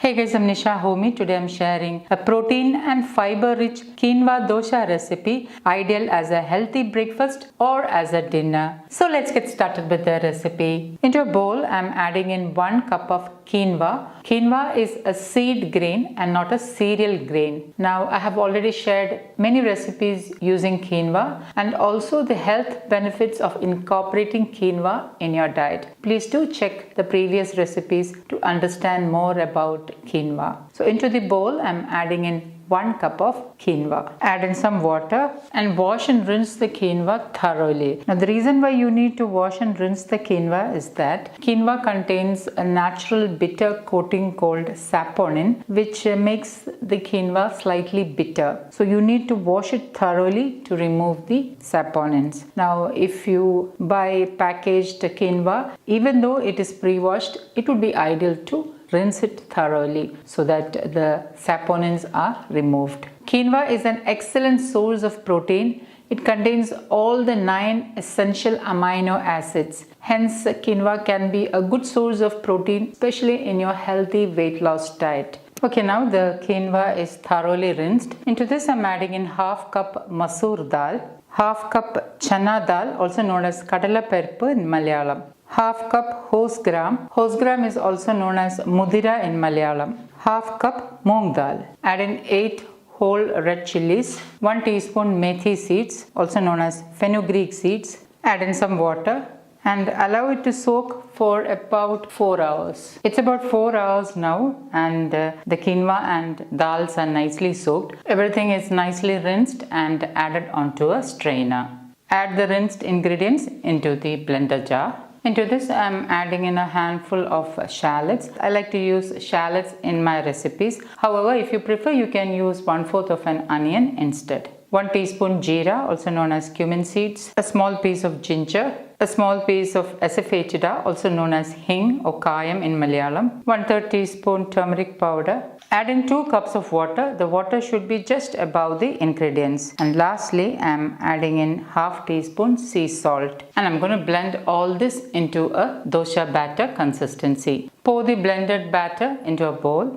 Hey guys, I'm Nisa Homey. Today I'm sharing a protein and fiber rich quinoa dosa recipe, ideal as a healthy breakfast or as a dinner. So let's get started with the recipe. Into a bowl, I'm adding in 1 cup of quinoa. Quinoa is a seed grain and not a cereal grain. Now I have already shared many recipes using quinoa and also the health benefits of incorporating quinoa in your diet. Please do check the previous recipes to understand more about quinoa. So into the bowl, I'm adding in 1 cup of quinoa. Add in some water and wash and rinse the quinoa thoroughly. Now the reason why you need to wash and rinse the quinoa is that quinoa contains a natural bitter coating called saponin, which makes the quinoa slightly bitter. So you need to wash it thoroughly to remove the saponins. Now if you buy packaged quinoa, even though it is pre-washed, it would be ideal to rinse it thoroughly so that the saponins are removed. Quinoa is an excellent source of protein. It contains all the 9 essential amino acids. Hence, quinoa can be a good source of protein, especially in your healthy weight loss diet. Okay, now the quinoa is thoroughly rinsed. Into this, I'm adding in half cup masoor dal, half cup chana dal, also known as kadala parippu in Malayalam, half cup horse gram. Horse gram is also known as mudira in Malayalam. Half cup moong dal. Add in 8 whole red chilies, 1 teaspoon methi seeds, also known as fenugreek seeds. Add in some water and allow it to soak for about 4 hours. It's about 4 hours now, and the quinoa and dals are nicely soaked. Everything is nicely rinsed and added onto a strainer. Add the rinsed ingredients into the blender jar. Into this, I'm adding in a handful of shallots. I like to use shallots in my recipes. However, if you prefer, you can use 1/4 of an onion instead. 1 teaspoon jeera, also known as cumin seeds. A small piece of ginger. A small piece of asafoetida, also known as hing or kayam in Malayalam. 1/3 teaspoon turmeric powder. Add in 2 cups of water. The water should be just above the ingredients. And lastly, I'm adding in half teaspoon sea salt. And I'm going to blend all this into a dosa batter consistency. Pour the blended batter into a bowl.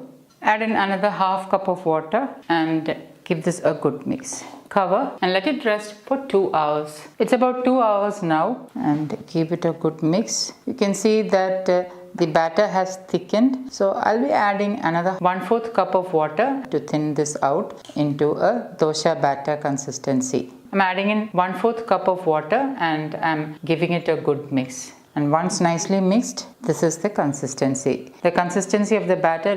Add in another half cup of water and give this a good mix. Cover and let it rest for 2 hours. It's about 2 hours now, and give it a good mix. You can see that the batter has thickened, so I'll be adding another 1/4 cup of water to thin this out into a dosa batter consistency. I'm adding in 1/4 cup of water and I'm giving it a good mix. And once nicely mixed, this is the consistency. The consistency of the batter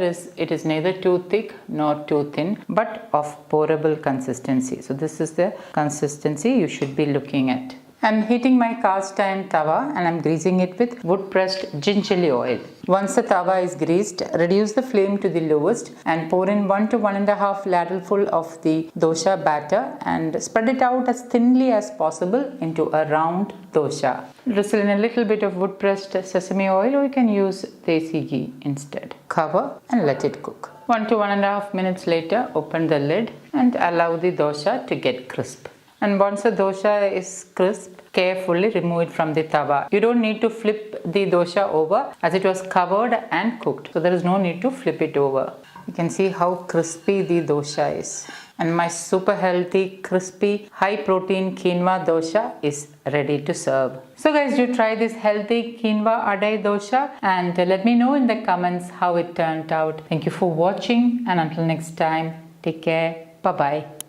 is neither too thick nor too thin, but of pourable consistency. So this is the consistency you should be looking at. I'm heating my cast iron tawa and I'm greasing it with wood pressed gingerly oil. Once the tawa is greased, reduce the flame to the lowest and pour in 1 to 1.5 ladleful of the dosa batter and spread it out as thinly as possible into a round dosa. Drizzle in a little bit of wood pressed sesame oil, or you can use desi ghee instead. Cover and let it cook. 1 to 1.5 minutes later, open the lid and allow the dosa to get crisp. And once the dosa is crisp, carefully remove it from the tawa. You don't need to flip the dosa over as it was covered and cooked. So there is no need to flip it over. You can see how crispy the dosa is. And my super healthy, crispy, high protein quinoa dosa is ready to serve. So guys, do try this healthy quinoa adai dosa and let me know in the comments how it turned out. Thank you for watching, and until next time, take care. Bye-bye.